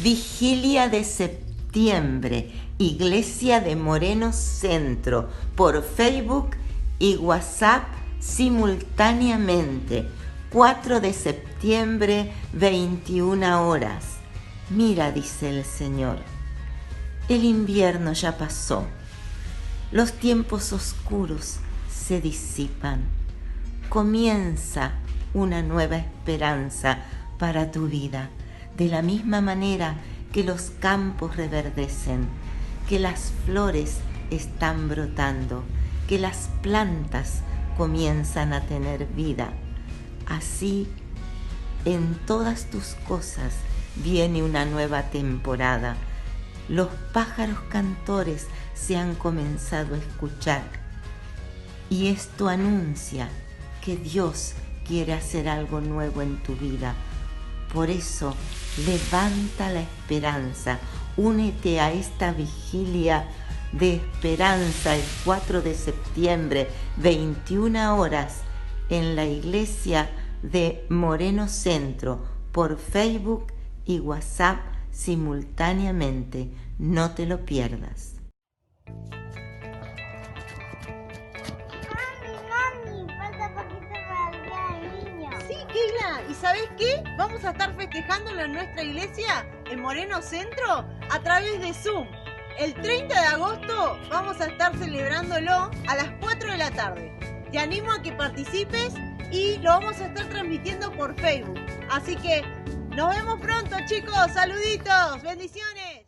Vigilia de septiembre, Iglesia de Moreno Centro, por Facebook y WhatsApp simultáneamente. 4 de septiembre, 21 horas. Mira, dice el Señor, el invierno ya pasó. Los tiempos oscuros se disipan. Comienza una nueva esperanza para tu vida, de la misma manera que los campos reverdecen, que las flores están brotando, que las plantas comienzan a tener vida. Así, en todas tus cosas viene una nueva temporada. Los pájaros cantores se han comenzado a escuchar y esto anuncia que Dios quiere hacer algo nuevo en tu vida. Por eso, levanta la esperanza, únete a esta vigilia de esperanza el 4 de septiembre, 21 horas, en la iglesia de Moreno Centro, por Facebook y WhatsApp simultáneamente. No te lo pierdas. Mami, falta poquito para el día del niño. Sí, Keila, ¿y sabes qué? Vamos a estar festejándolo en nuestra iglesia, en Moreno Centro, a través de Zoom. El 30 de agosto vamos a estar celebrándolo a las 4 de la tarde. Te animo a que participes y lo vamos a estar transmitiendo por Facebook. Así que nos vemos pronto, chicos. Saluditos, bendiciones.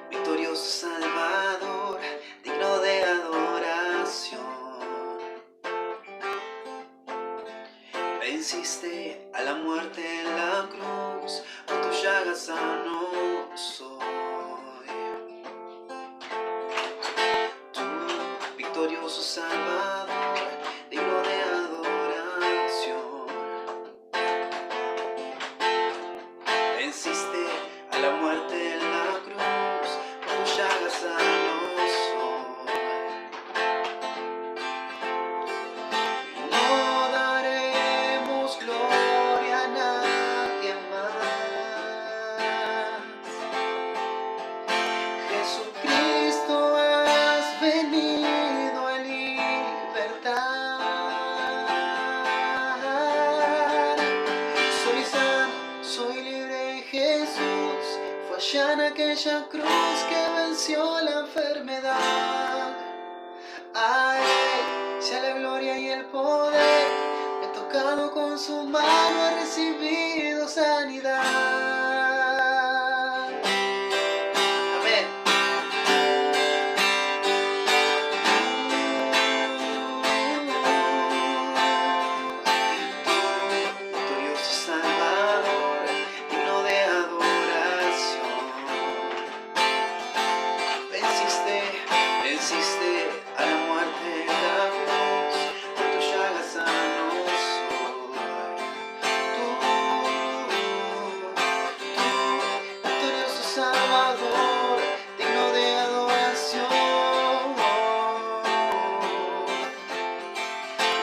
Victorioso Salvador, digno de adoración. Venciste a la muerte en la cruz, por tus llagas sano soy. Tú, victorioso Salvador, digno de adoración. Venciste a la muerte en la cruz, por tus llagas sano soy. No daremos gloria a nadie más. Jesucristo, has venido a libertar. Soy sano, soy libre en Jesús. Fue allá en aquella cruz que venció la enfermedad. A Él sea la gloria y el poder. He tocado con su mano, he recibido sanidad. Amén. Victorioso Salvador, digno de adoración. Venciste a la muerte en la cruz, por tus llagas sano soy. Tú, victorioso Salvador, digno de adoración.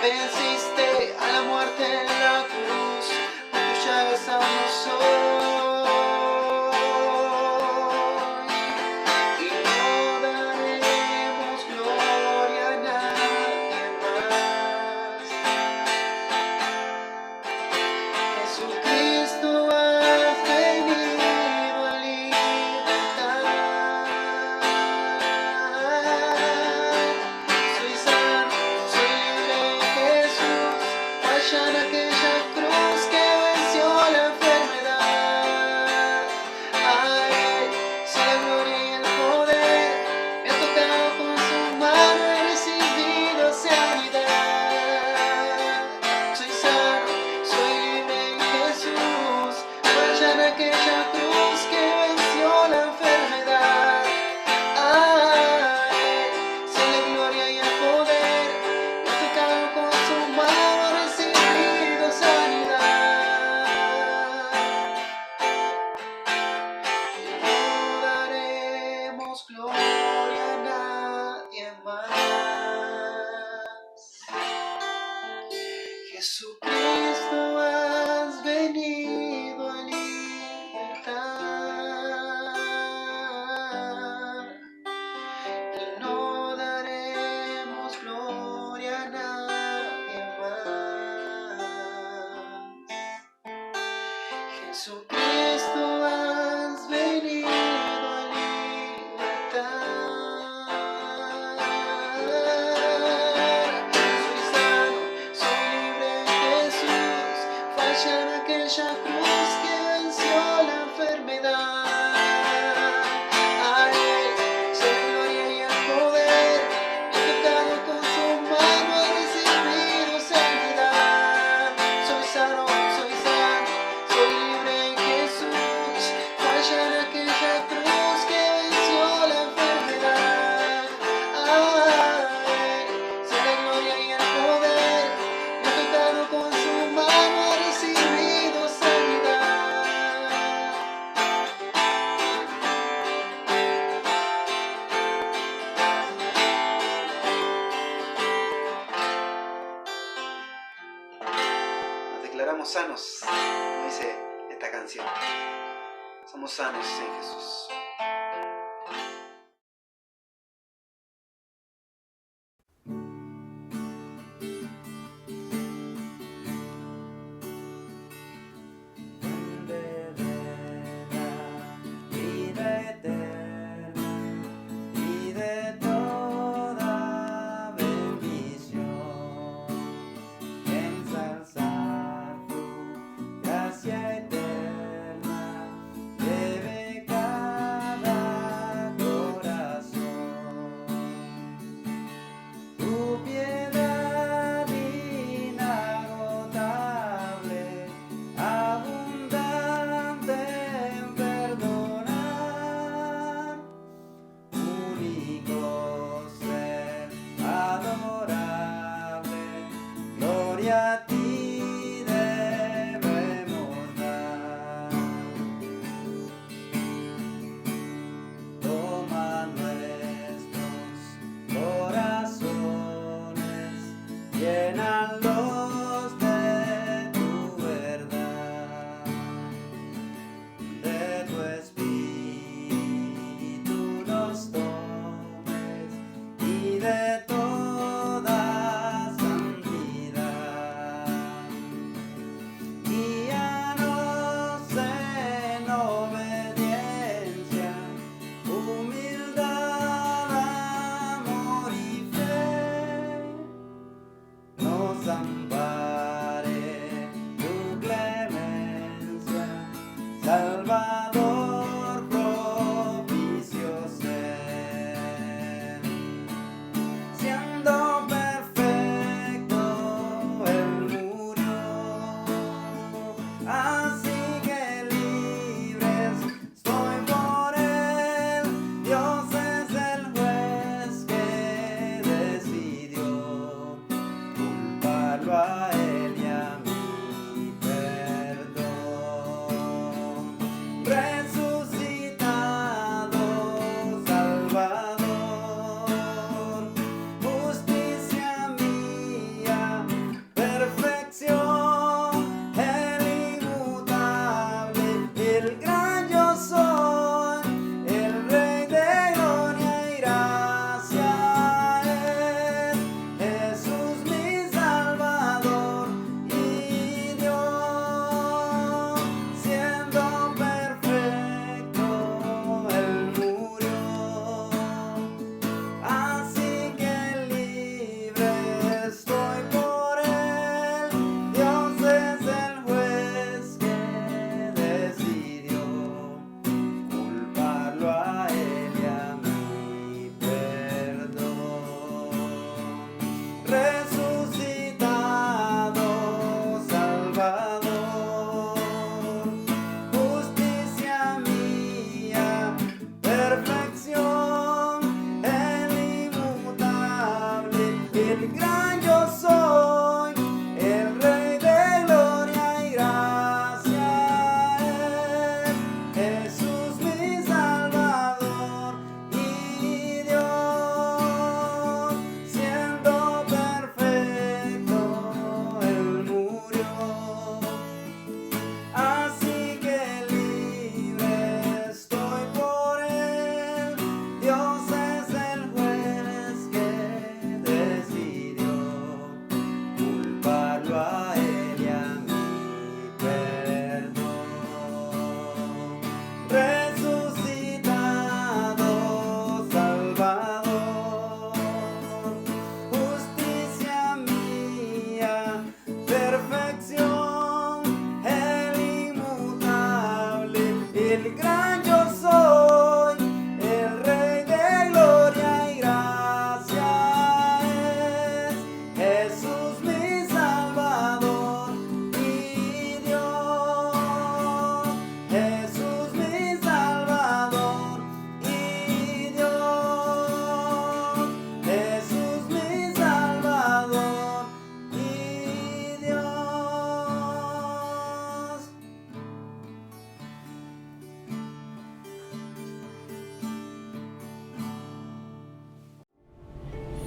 Venciste a la muerte en la cruz, por tus llagas sano soy. Y no daremos gloria a nadie más. Jesucristo, has venido a libertar. Soy sano, soy libre en Jesús. Allá en aquella cruz que venció la enfermedad. Jesucristo, has venido a libertar y no daremos gloria a nadie más. Jesucristo, has venido a libertar. Soy sano, soy libre en Jesús. Falla en aquella cruz que venció la enfermedad. A Él sea la gloria y el poder. Mi pecado con su mano ha recibido sanidad. Soy sano, soy libre en Jesús. Falla en aquella cruz que venció la enfermedad. A Él sea la gloria y el poder. Mi pecado con su mano ha recibido sanidad. Nos declaramos sanos, como dice esta canción. Somos sanos en Jesús. Vida eterna y de toda bendición, ensalzar tu gracia eterna, debe cada corazón. Tu piedad inagotable, abundante en perdonar, único ser adorable, gloria a ti debemos dar. Toma nuestros corazones, llénalos de tu verdad, de tu espíritu nos tomes y de toda santidad. Guíanos en obediencia, humildad, amor y fe. Nos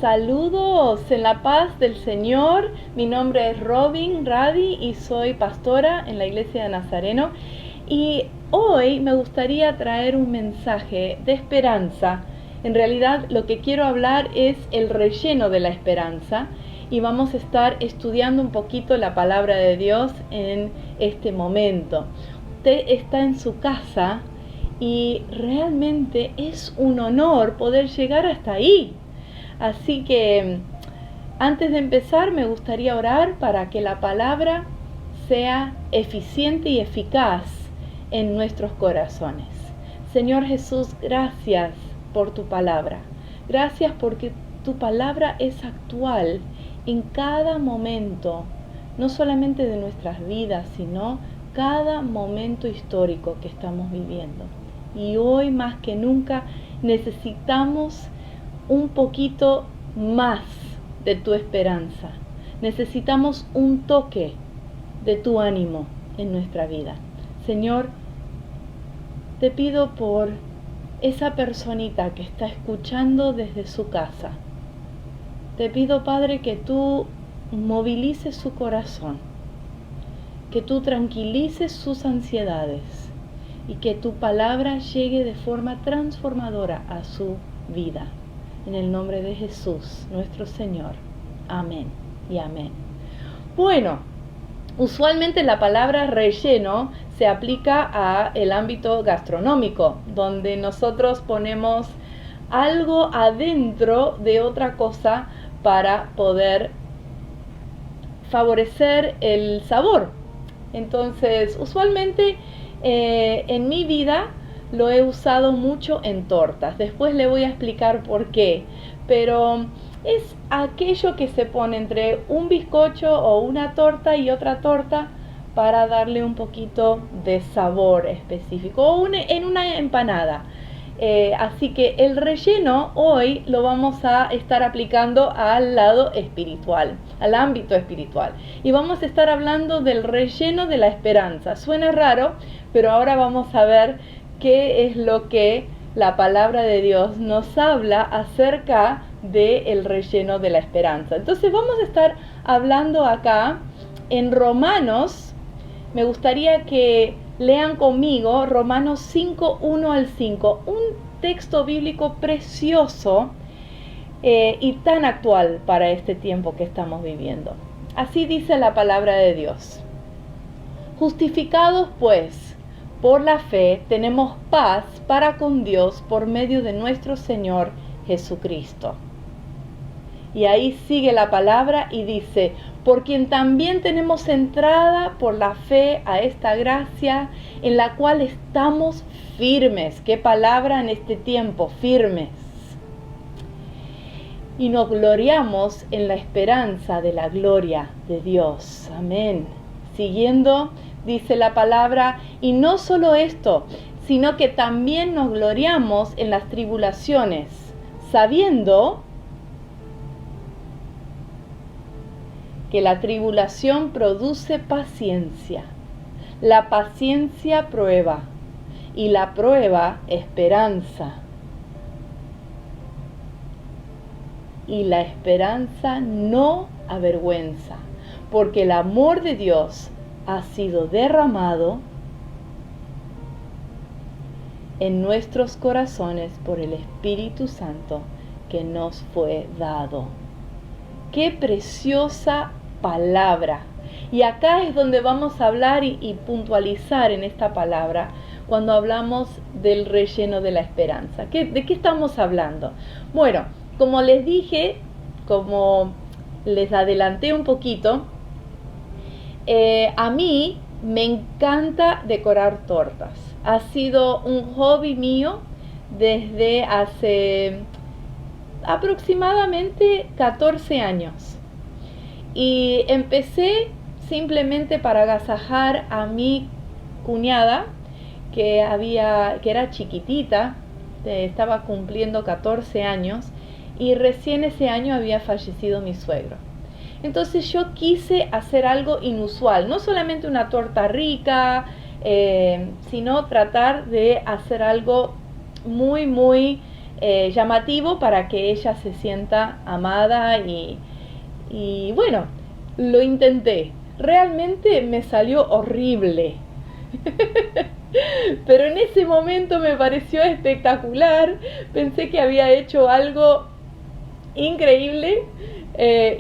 Saludos en la paz del Señor. Mi nombre es Robin Radi y soy pastora en la Iglesia de Nazareno. Y hoy me gustaría traer un mensaje de esperanza. En realidad lo que quiero hablar es el relleno de la esperanza. Y vamos a estar estudiando un poquito la palabra de Dios en este momento. Usted está en su casa y realmente es un honor poder llegar hasta ahí. Así que antes de empezar me gustaría orar para que la palabra sea eficiente y eficaz en nuestros corazones. Señor Jesús, gracias por tu palabra. Gracias porque tu palabra es actual en cada momento, no solamente de nuestras vidas, sino cada momento histórico que estamos viviendo. Y hoy más que nunca necesitamos un poquito más de tu esperanza. Necesitamos un toque de tu ánimo en nuestra vida. Señor, te pido por esa personita que está escuchando desde su casa. Te pido, Padre, que tú movilices su corazón, que tú tranquilices sus ansiedades y que tu palabra llegue de forma transformadora a su vida. En el nombre de Jesús, nuestro Señor. Amén y amén. Bueno, usualmente la palabra relleno se aplica a el ámbito gastronómico, donde nosotros ponemos algo adentro de otra cosa para poder favorecer el sabor. Entonces, usualmente en mi vida lo he usado mucho en tortas. Después le voy a explicar por qué. Pero es aquello que se pone entre un bizcocho o una torta y otra torta para darle un poquito de sabor específico. O en una empanada. Así que el relleno hoy lo vamos a estar aplicando al lado espiritual, al ámbito espiritual. Y vamos a estar hablando del relleno de la esperanza. Suena raro, pero ahora vamos a ver qué es lo que la palabra de Dios nos habla acerca del relleno de la esperanza. Entonces vamos a estar hablando acá en Romanos. Me gustaría que lean conmigo Romanos 5, 1 al 5, un texto bíblico precioso y tan actual para este tiempo que estamos viviendo. Así dice la palabra de Dios. Justificados pues por la fe tenemos paz para con Dios por medio de nuestro Señor Jesucristo. Y ahí sigue la palabra y dice, por quien también tenemos entrada por la fe a esta gracia en la cual estamos firmes. ¿Qué palabra en este tiempo? Firmes. Y nos gloriamos en la esperanza de la gloria de Dios. Amén. Siguiendo, dice la palabra, y no solo esto, sino que también nos gloriamos en las tribulaciones, sabiendo que la tribulación produce paciencia, la paciencia prueba, y la prueba esperanza, y la esperanza no avergüenza, porque el amor de Dios ha sido derramado en nuestros corazones por el Espíritu Santo que nos fue dado. ¡Qué preciosa palabra! Y acá es donde vamos a hablar y puntualizar en esta palabra cuando hablamos del relleno de la esperanza. ¿De qué estamos hablando? Bueno, como les dije, como les adelanté un poquito, a mí me encanta decorar tortas. Ha sido un hobby mío desde hace aproximadamente 14 años. Y empecé simplemente para agasajar a mi cuñada, que era chiquitita, estaba cumpliendo 14 años, y recién ese año había fallecido mi suegro. Entonces yo quise hacer algo inusual, no solamente una torta rica, sino tratar de hacer algo muy llamativo para que ella se sienta amada y bueno, lo intenté. Realmente me salió horrible. Pero en ese momento me pareció espectacular. Pensé que había hecho algo increíble.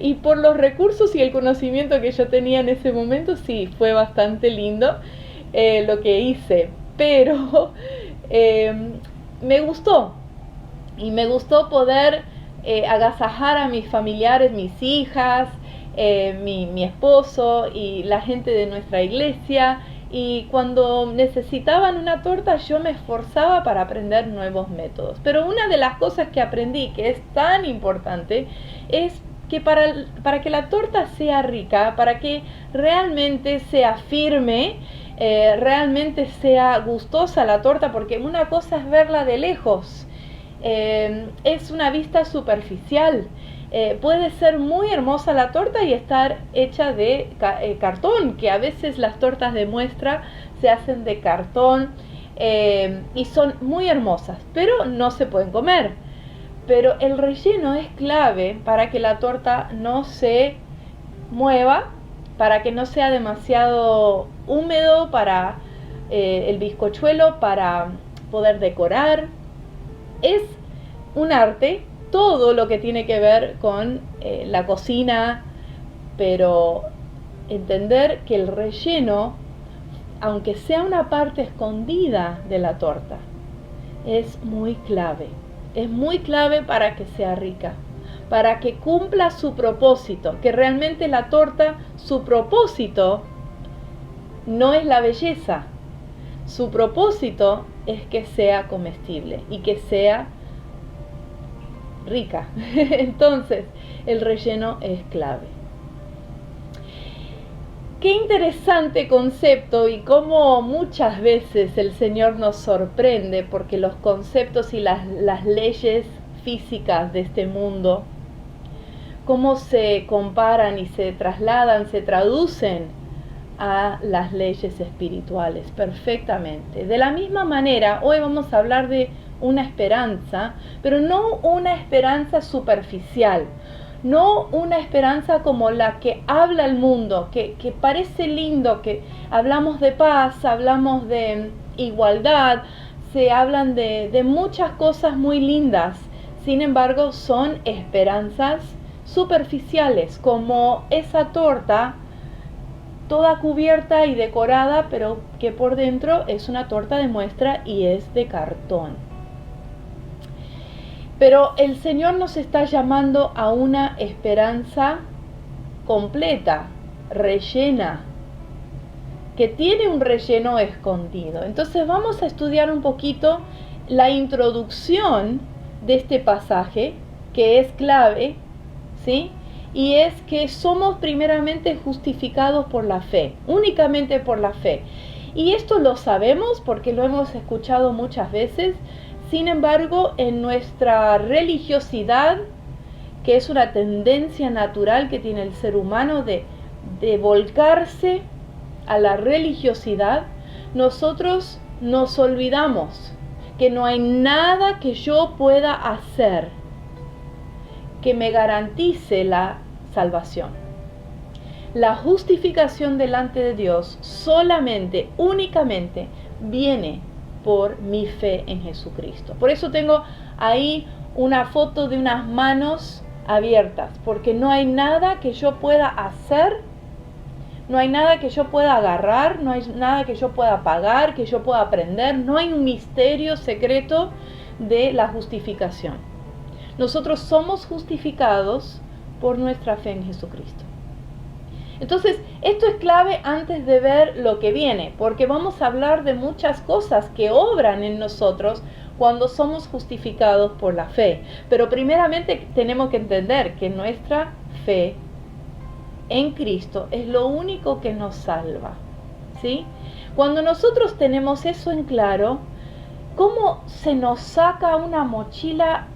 Y por los recursos y el conocimiento que yo tenía en ese momento, sí, fue bastante lindo lo que hice. Pero me gustó. Y me gustó poder agasajar a mis familiares, mis hijas, mi esposo y la gente de nuestra iglesia. Y cuando necesitaban una torta, yo me esforzaba para aprender nuevos métodos. Pero una de las cosas que aprendí, que es tan importante, es que para que la torta sea rica, para que realmente sea firme, realmente sea gustosa la torta, porque una cosa es verla de lejos, es una vista superficial. Puede ser muy hermosa la torta y estar hecha de cartón, que a veces las tortas de muestra se hacen de cartón y son muy hermosas, pero no se pueden comer. Pero el relleno es clave para que la torta no se mueva, para que no sea demasiado húmedo para el bizcochuelo, para poder decorar. Es un arte. Todo lo que tiene que ver con la cocina, pero entender que el relleno, aunque sea una parte escondida de la torta, es muy clave. Es muy clave para que sea rica, para que cumpla su propósito, que realmente la torta, su propósito no es la belleza, su propósito es que sea comestible y que sea rica. Entonces, el relleno es clave. Qué interesante concepto y cómo muchas veces el Señor nos sorprende, porque los conceptos y las leyes físicas de este mundo, cómo se comparan y se trasladan, se traducen a las leyes espirituales perfectamente. De la misma manera, hoy vamos a hablar de una esperanza, pero no una esperanza superficial, no una esperanza como la que habla el mundo, que parece lindo, que hablamos de paz, hablamos de igualdad, se hablan de muchas cosas muy lindas. Sin embargo, son esperanzas superficiales, como esa torta toda cubierta y decorada, pero que por dentro es una torta de muestra y es de cartón. Pero el Señor nos está llamando a una esperanza completa, rellena, que tiene un relleno escondido. Entonces vamos a estudiar un poquito la introducción de este pasaje, que es clave, ¿sí? Y es que somos primeramente justificados por la fe, únicamente por la fe. Y esto lo sabemos porque lo hemos escuchado muchas veces. Sin embargo, en nuestra religiosidad, que es una tendencia natural que tiene el ser humano de volcarse a la religiosidad, nosotros nos olvidamos que no hay nada que yo pueda hacer que me garantice la salvación. La justificación delante de Dios solamente, únicamente, viene por mi fe en Jesucristo. Por eso tengo ahí una foto de unas manos abiertas, porque no hay nada que yo pueda hacer, no hay nada que yo pueda agarrar, no hay nada que yo pueda pagar, que yo pueda aprender, no hay un misterio secreto de la justificación. Nosotros somos justificados por nuestra fe en Jesucristo. Entonces, esto es clave antes de ver lo que viene, porque vamos a hablar de muchas cosas que obran en nosotros cuando somos justificados por la fe. Pero primeramente tenemos que entender que nuestra fe en Cristo es lo único que nos salva, ¿sí? Cuando nosotros tenemos eso en claro, ¿cómo se nos saca una mochila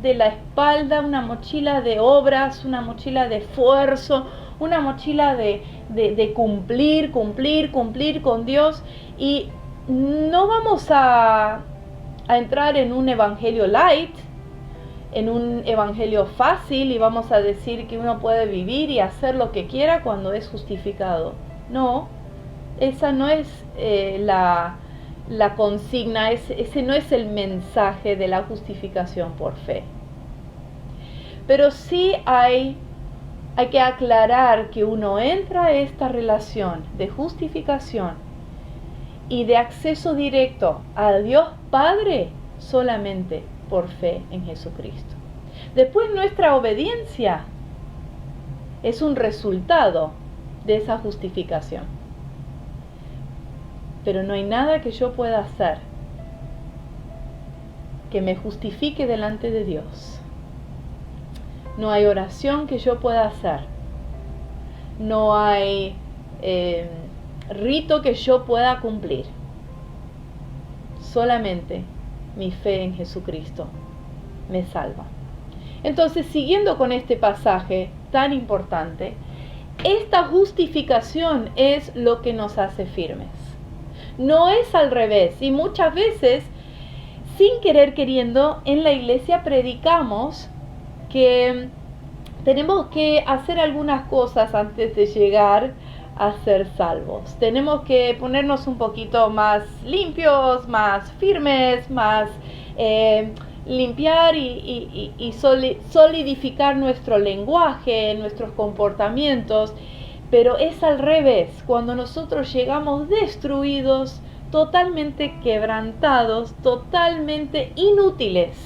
de la espalda, una mochila de obras, una mochila de esfuerzo, una mochila de cumplir con Dios? Y no vamos a entrar en un evangelio light, en un evangelio fácil y vamos a decir que uno puede vivir y hacer lo que quiera cuando es justificado. No, esa no es la consigna, ese no es el mensaje de la justificación por fe. Pero sí hay que aclarar que uno entra a esta relación de justificación y de acceso directo a Dios Padre solamente por fe en Jesucristo. Después nuestra obediencia es un resultado de esa justificación. Pero no hay nada que yo pueda hacer que me justifique delante de Dios. No hay oración que yo pueda hacer. No hay rito que yo pueda cumplir. Solamente mi fe en Jesucristo me salva. Entonces, siguiendo con este pasaje tan importante, esta justificación es lo que nos hace firmes. No es al revés. Y muchas veces, sin querer queriendo, en la iglesia predicamos que tenemos que hacer algunas cosas antes de llegar a ser salvos. Tenemos que ponernos un poquito más limpios, más firmes, más limpiar y solidificar nuestro lenguaje, nuestros comportamientos. Pero es al revés. Cuando nosotros llegamos destruidos, totalmente quebrantados, totalmente inútiles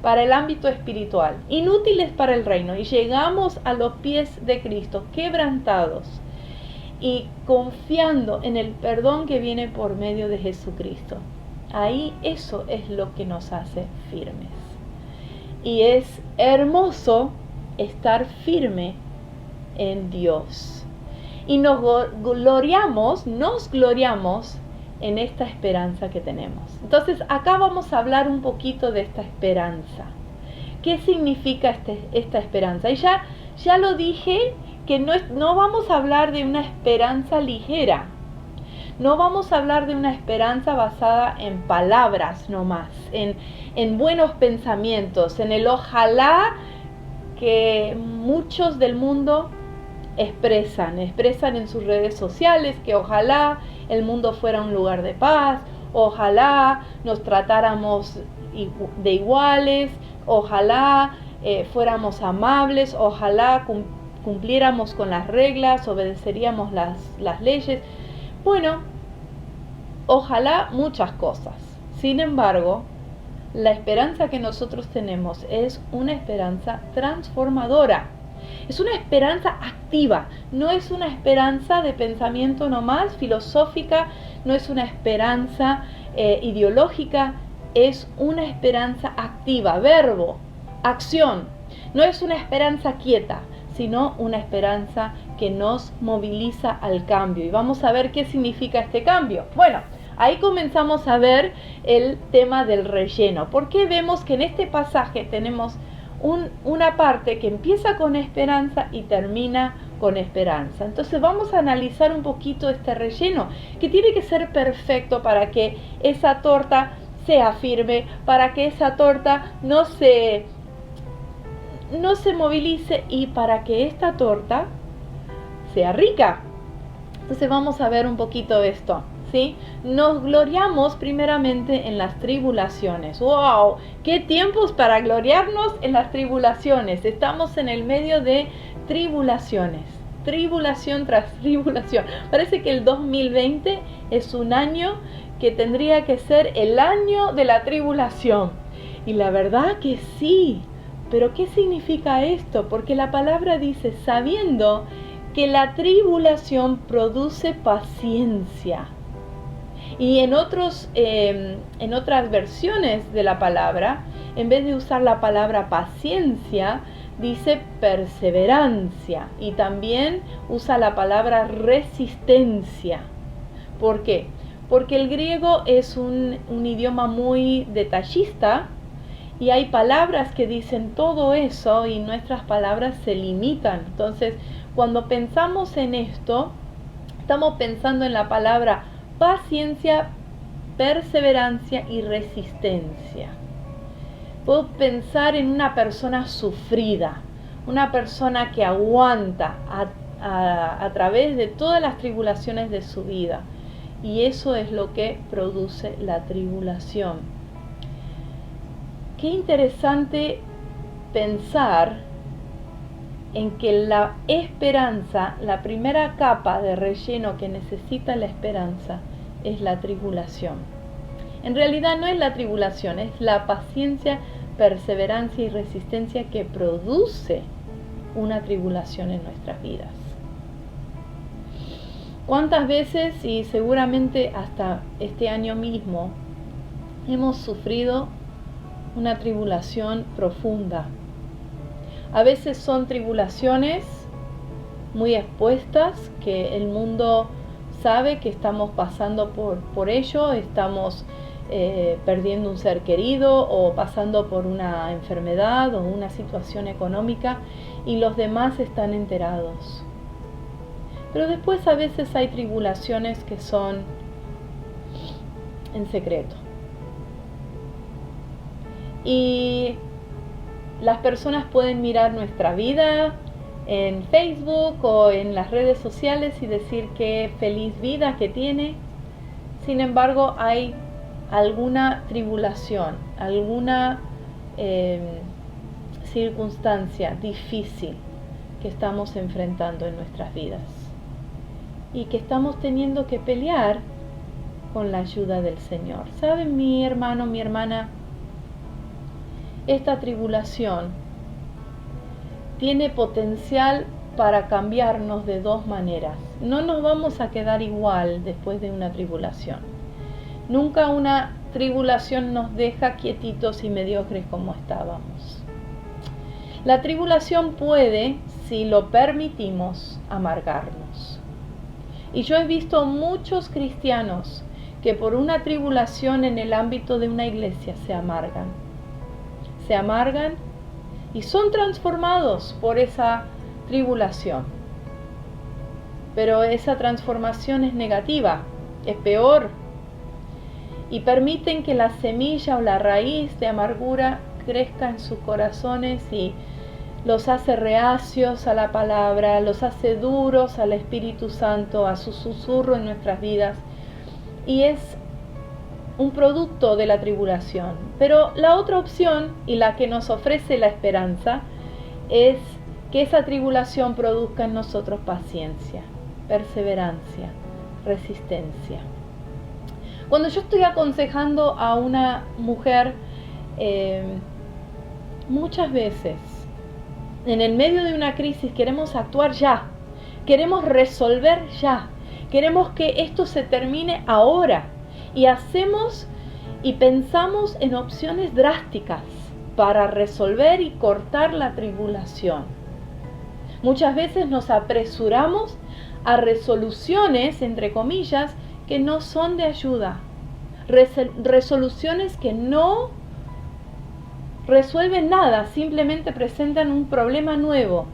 para el ámbito espiritual, inútiles para el reino, y llegamos a los pies de Cristo, quebrantados y confiando en el perdón que viene por medio de Jesucristo. Ahí eso es lo que nos hace firmes. Y es hermoso estar firme en Dios. Y nos gloriamos en esta esperanza que tenemos. Entonces acá vamos a hablar un poquito de esta esperanza. ¿Qué significa esta esperanza? Y ya lo dije, que no vamos a hablar de una esperanza ligera. No vamos a hablar de una esperanza basada en palabras nomás, en buenos pensamientos, en el ojalá que muchos del mundo expresan en sus redes sociales, que ojalá el mundo fuera un lugar de paz, ojalá nos tratáramos de iguales, ojalá fuéramos amables, ojalá cumpliéramos con las reglas, obedeceríamos las leyes. Bueno, ojalá muchas cosas. Sin embargo, la esperanza que nosotros tenemos es una esperanza transformadora. Es una esperanza activa, no es una esperanza de pensamiento nomás, filosófica, no es una esperanza ideológica, es una esperanza activa, verbo, acción. No es una esperanza quieta, sino una esperanza que nos moviliza al cambio. Y vamos a ver qué significa este cambio. Bueno, ahí comenzamos a ver el tema del relleno. ¿Por qué vemos que en este pasaje tenemos una parte que empieza con esperanza y termina con esperanza? Entonces vamos a analizar un poquito este relleno, que tiene que ser perfecto para que esa torta sea firme, para que esa torta no se movilice y para que esta torta sea rica. Entonces vamos a ver un poquito esto, ¿sí? Nos gloriamos primeramente en las tribulaciones. ¡Wow! ¡Qué tiempos para gloriarnos en las tribulaciones! Estamos en el medio de tribulaciones, tribulación tras tribulación. Parece que el 2020 es un año que tendría que ser el año de la tribulación. Y la verdad que sí. Pero ¿qué significa esto? Porque la palabra dice, sabiendo que la tribulación produce paciencia. Y en otras versiones de la palabra, en vez de usar la palabra paciencia, dice perseverancia. Y también usa la palabra resistencia. ¿Por qué? Porque el griego es un idioma muy detallista y hay palabras que dicen todo eso y nuestras palabras se limitan. Entonces, cuando pensamos en esto, estamos pensando en la palabra paciencia, perseverancia y resistencia. Puedo pensar en una persona sufrida, una persona que aguanta a través de todas las tribulaciones de su vida. Y eso es lo que produce la tribulación. Qué interesante pensar en que la esperanza, la primera capa de relleno que necesita la esperanza, es la tribulación. En realidad no es la tribulación, es la paciencia, perseverancia y resistencia que produce una tribulación en nuestras vidas. ¿Cuántas veces, y seguramente hasta este año mismo, hemos sufrido una tribulación profunda? A veces son tribulaciones muy expuestas, que el mundo sabe que estamos pasando por ello, estamos perdiendo un ser querido o pasando por una enfermedad o una situación económica y los demás están enterados. Pero después a veces hay tribulaciones que son en secreto. Y las personas pueden mirar nuestra vida en Facebook o en las redes sociales y decir qué feliz vida que tiene. Sin embargo, hay alguna tribulación, alguna circunstancia difícil que estamos enfrentando en nuestras vidas y que estamos teniendo que pelear con la ayuda del Señor. ¿Saben, mi hermano, mi hermana? Esta tribulación tiene potencial para cambiarnos de dos maneras. No nos vamos a quedar igual después de una tribulación. Nunca una tribulación nos deja quietitos y mediocres como estábamos. La tribulación puede, si lo permitimos, amargarnos. Y yo he visto muchos cristianos que por una tribulación en el ámbito de una iglesia se amargan y son transformados por esa tribulación. Pero esa transformación es negativa, es peor, y permiten que la semilla o la raíz de amargura crezca en sus corazones y los hace reacios a la palabra, los hace duros al Espíritu Santo, a su susurro en nuestras vidas, y es un producto de la tribulación. Pero la otra opción, y la que nos ofrece la esperanza, es que esa tribulación produzca en nosotros paciencia, perseverancia, resistencia. Cuando yo estoy aconsejando a una mujer, muchas veces en el medio de una crisis queremos actuar ya, queremos resolver ya, queremos que esto se termine ahora. Y hacemos y pensamos en opciones drásticas para resolver y cortar la tribulación. Muchas veces nos apresuramos a resoluciones, entre comillas, que no son de ayuda. Resoluciones que no resuelven nada, simplemente presentan un problema nuevo.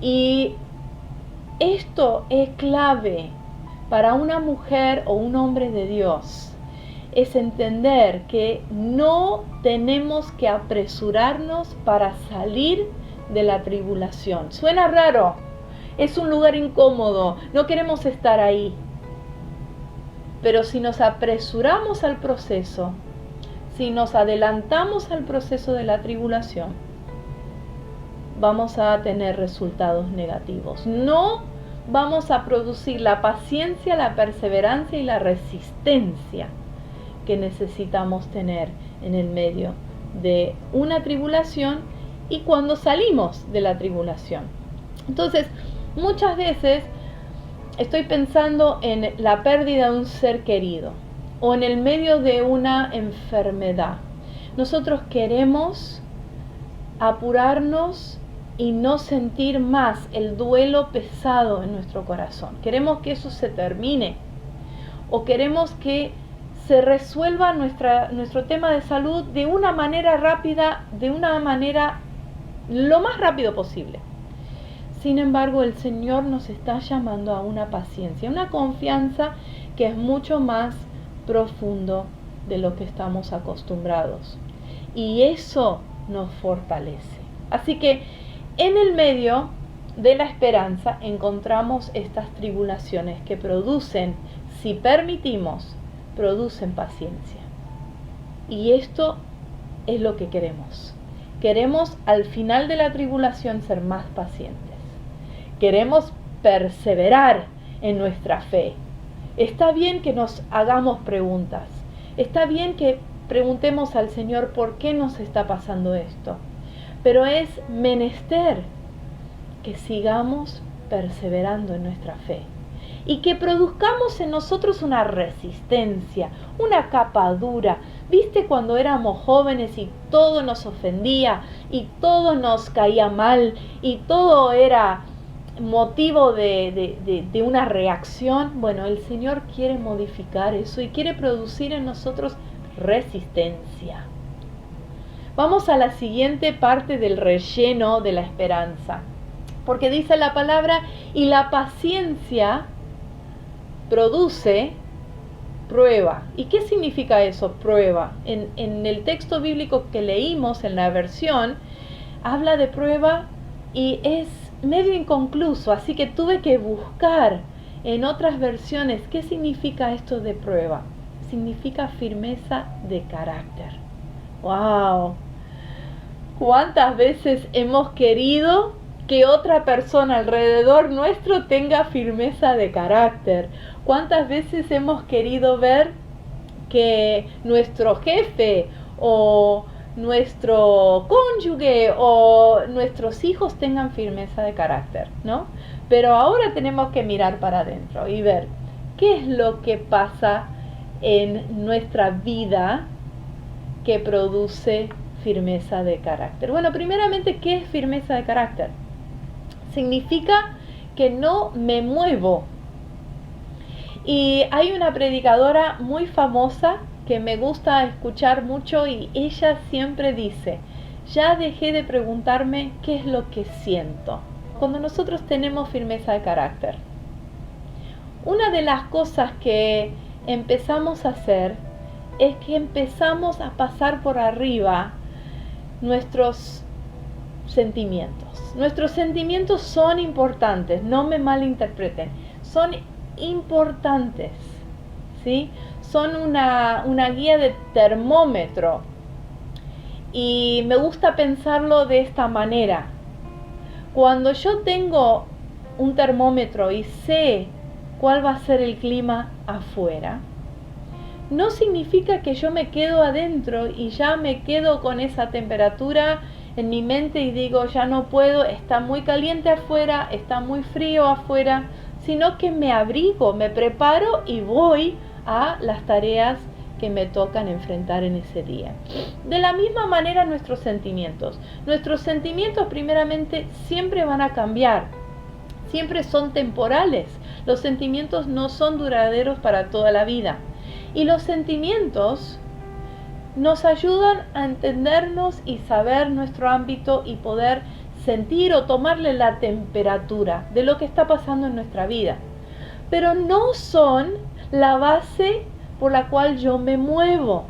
Y esto es clave para una mujer o un hombre de Dios, es entender que no tenemos que apresurarnos para salir de la tribulación. Suena raro, es un lugar incómodo, no queremos estar ahí. Pero si nos apresuramos al proceso, si nos adelantamos al proceso de la tribulación, vamos a tener resultados negativos. No vamos a producir la paciencia, la perseverancia y la resistencia que necesitamos tener en el medio de una tribulación y cuando salimos de la tribulación. Entonces, muchas veces estoy pensando en la pérdida de un ser querido o en el medio de una enfermedad. Nosotros queremos apurarnos y no sentir más el duelo pesado en nuestro corazón. Queremos que eso se termine o queremos que se resuelva nuestro tema de salud de una manera rápida, de una manera lo más rápido posible. Sin embargo, el Señor nos está llamando a una paciencia, una confianza que es mucho más profundo de lo que estamos acostumbrados. y eso nos fortalece. Así que en el medio de la esperanza encontramos estas tribulaciones que producen, si permitimos, producen paciencia. Y esto es lo que queremos. Queremos al final de la tribulación ser más pacientes. Queremos perseverar en nuestra fe. Está bien que nos hagamos preguntas. Está bien que preguntemos al Señor por qué nos está pasando esto. Pero es menester que sigamos perseverando en nuestra fe y que produzcamos en nosotros una resistencia, una capa dura. ¿Viste cuando éramos jóvenes y todo nos ofendía y todo nos caía mal y todo era motivo de una reacción? Bueno, el Señor quiere modificar eso y quiere producir en nosotros resistencia. Vamos a la siguiente parte del relleno de la esperanza, porque dice la palabra, y la paciencia produce prueba. ¿Y qué significa eso, prueba? En el texto bíblico que leímos en la versión, habla de prueba y es medio inconcluso, así que tuve que buscar en otras versiones qué significa esto de prueba. Significa firmeza de carácter. ¡Wow! ¿Cuántas veces hemos querido que otra persona alrededor nuestro tenga firmeza de carácter? ¿Cuántas veces hemos querido ver que nuestro jefe o nuestro cónyuge o nuestros hijos tengan firmeza de carácter, ¿no? Pero ahora tenemos que mirar para adentro y ver qué es lo que pasa en nuestra vida que produce firmeza de carácter. Bueno, primeramente, ¿qué es firmeza de carácter? Significa que no me muevo. Y hay una predicadora muy famosa que me gusta escuchar mucho y ella siempre dice, ya dejé de preguntarme qué es lo que siento. Cuando nosotros tenemos firmeza de carácter, una de las cosas que empezamos a hacer es que empezamos a pasar por arriba nuestros sentimientos. Nuestros sentimientos son importantes, no me malinterpreten, son importantes, ¿sí? Son una guía de termómetro y me gusta pensarlo de esta manera. Cuando yo tengo un termómetro y sé cuál va a ser el clima afuera, no significa que yo me quedo adentro y ya me quedo con esa temperatura en mi mente y digo, ya no puedo, está muy caliente afuera, está muy frío afuera, sino que me abrigo, me preparo y voy a las tareas que me tocan enfrentar en ese día. De la misma manera nuestros sentimientos. Nuestros sentimientos primeramente siempre van a cambiar, siempre son temporales. Los sentimientos no son duraderos para toda la vida. Y los sentimientos nos ayudan a entendernos y saber nuestro ámbito y poder sentir o tomarle la temperatura de lo que está pasando en nuestra vida. Pero no son la base por la cual yo me muevo.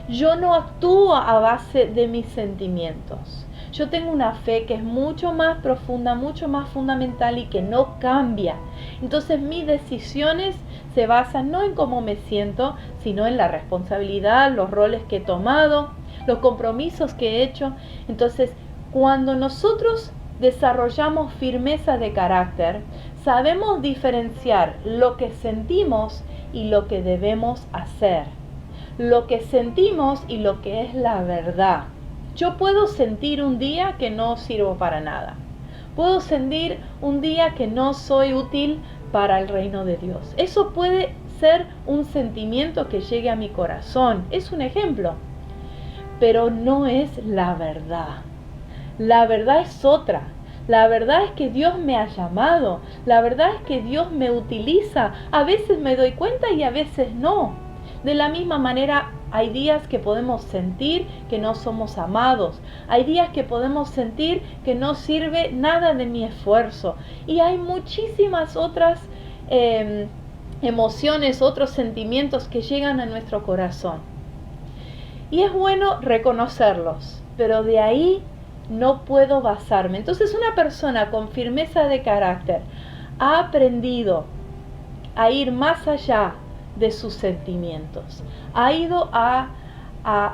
Yo no actúo a base de mis sentimientos. Yo tengo una fe que es mucho más profunda, mucho más fundamental y que no cambia. Entonces mis decisiones se basan no en cómo me siento, sino en la responsabilidad, los roles que he tomado, los compromisos que he hecho. Entonces, cuando nosotros desarrollamos firmeza de carácter, sabemos diferenciar lo que sentimos y lo que debemos hacer. Lo que sentimos y lo que es la verdad. Yo puedo sentir un día que no sirvo para nada. Puedo sentir un día que no soy útil para el reino de Dios. Eso puede ser un sentimiento que llegue a mi corazón. Es un ejemplo. Pero no es la verdad. La verdad es otra. La verdad es que Dios me ha llamado. La verdad es que Dios me utiliza. A veces me doy cuenta y a veces no. De la misma manera, hay días que podemos sentir que no somos amados. Hay días que podemos sentir que no sirve nada de mi esfuerzo. Y hay muchísimas otras emociones, otros sentimientos que llegan a nuestro corazón. Y es bueno reconocerlos, pero de ahí no puedo basarme. Entonces una persona con firmeza de carácter ha aprendido a ir más allá de sus sentimientos, ha ido a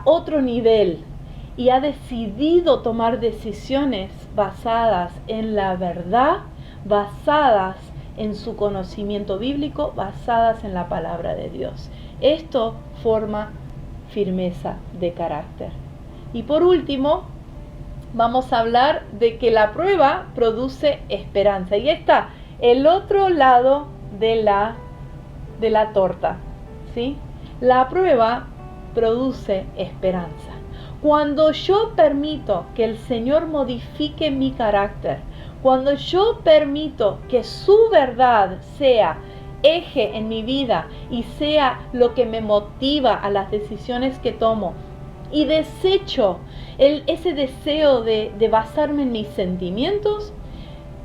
otro nivel y ha decidido tomar decisiones basadas en la verdad, basadas en su conocimiento bíblico, basadas en la palabra de Dios. Esto forma firmeza de carácter. Y por último, vamos a hablar de que la prueba produce esperanza. Y está el otro lado de la torta, ¿sí? La prueba produce esperanza. Cuando yo permito que el Señor modifique mi carácter, cuando yo permito que su verdad sea eje en mi vida y sea lo que me motiva a las decisiones que tomo, y desecho ese deseo de basarme en mis sentimientos,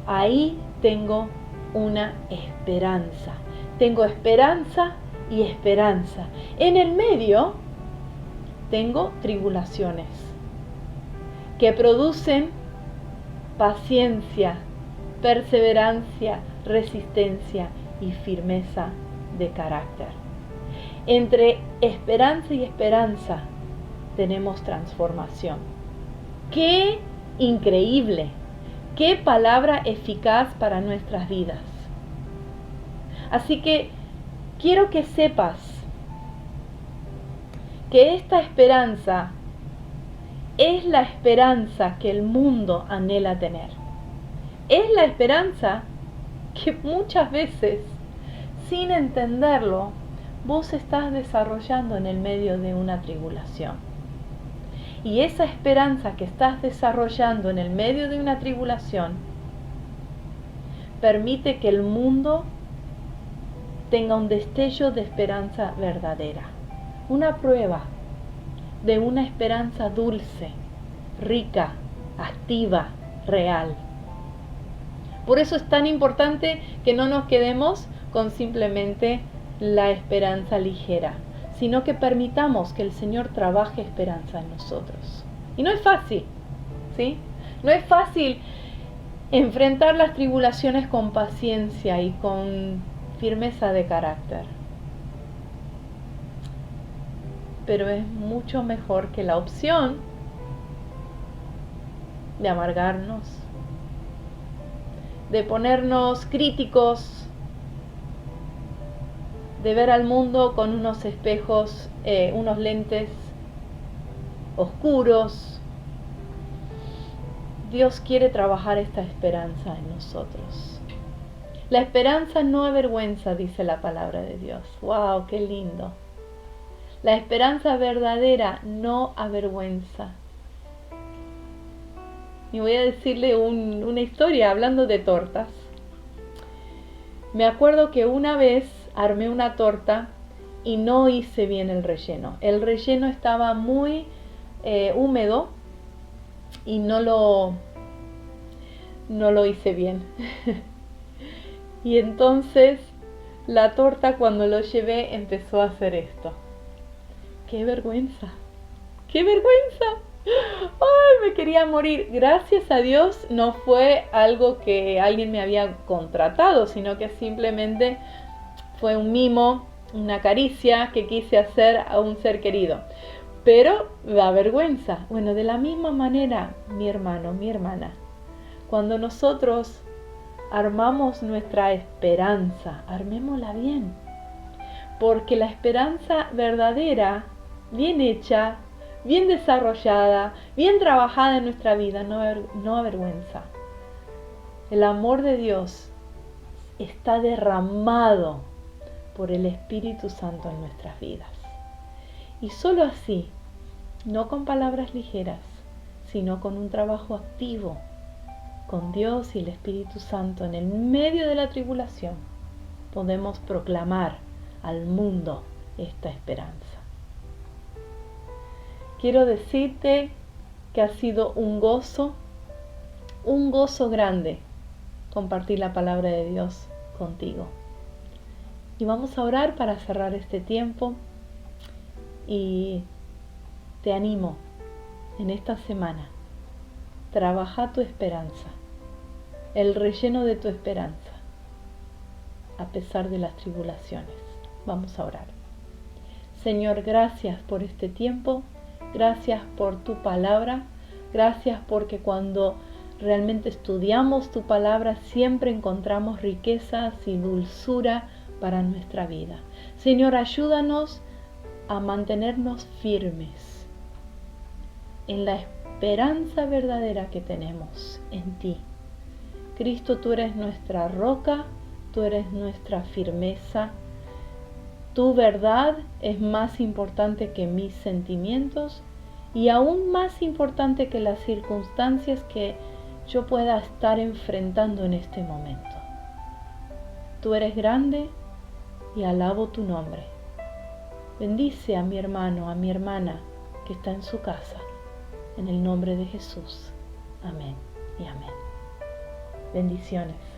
ahí tengo una esperanza. Tengo esperanza y esperanza. En el medio tengo tribulaciones que producen paciencia, perseverancia, resistencia y firmeza de carácter. Entre esperanza y esperanza tenemos transformación. ¡Qué increíble! ¡Qué palabra eficaz para nuestras vidas! Así que quiero que sepas que esta esperanza es la esperanza que el mundo anhela tener. Es la esperanza que muchas veces, sin entenderlo, vos estás desarrollando en el medio de una tribulación. Y esa esperanza que estás desarrollando en el medio de una tribulación permite que el mundo tenga un destello de esperanza verdadera. Una prueba de una esperanza dulce, rica, activa, real. Por eso es tan importante que no nos quedemos con simplemente la esperanza ligera, sino que permitamos que el Señor trabaje esperanza en nosotros. Y no es fácil, ¿sí? No es fácil enfrentar las tribulaciones con paciencia y con firmeza de carácter. Pero es mucho mejor que la opción de amargarnos, de ponernos críticos, de ver al mundo con unos espejos, unos lentes oscuros. Dios quiere trabajar esta esperanza en nosotros. La esperanza no avergüenza, dice la palabra de Dios. ¡Wow! ¡Qué lindo! La esperanza verdadera no avergüenza. Y voy a decirle una historia hablando de tortas. Me acuerdo que una vez armé una torta y no hice bien el relleno. El relleno estaba muy húmedo y no lo hice bien. Y entonces la torta, cuando lo llevé, empezó a hacer esto. ¡Qué vergüenza! ¡Qué vergüenza! ¡Ay, me quería morir! Gracias a Dios no fue algo que alguien me había contratado, sino que simplemente fue un mimo, una caricia que quise hacer a un ser querido. Pero da vergüenza. Bueno, de la misma manera, mi hermano, mi hermana, cuando nosotros armamos nuestra esperanza, armémosla bien. Porque la esperanza verdadera, bien hecha, bien desarrollada, bien trabajada en nuestra vida, no avergüenza. El amor de Dios está derramado por el Espíritu Santo en nuestras vidas. Y solo así, no con palabras ligeras, sino con un trabajo activo con Dios y el Espíritu Santo en el medio de la tribulación, podemos proclamar al mundo esta esperanza. Quiero decirte que ha sido un gozo grande compartir la palabra de Dios contigo. Y vamos a orar para cerrar este tiempo y te animo en esta semana. Trabaja tu esperanza, el relleno de tu esperanza, a pesar de las tribulaciones. Vamos a orar. Señor, gracias por este tiempo, gracias por tu palabra, gracias porque cuando realmente estudiamos tu palabra siempre encontramos riquezas y dulzura para nuestra vida. Señor, ayúdanos a mantenernos firmes en la esperanza verdadera que tenemos en ti. Cristo, tú eres nuestra roca, tú eres nuestra firmeza. Tu verdad es más importante que mis sentimientos y aún más importante que las circunstancias que yo pueda estar enfrentando en este momento. Tú eres grande y alabo tu nombre. Bendice a mi hermano, a mi hermana que está en su casa. En el nombre de Jesús. Amén y amén. Bendiciones.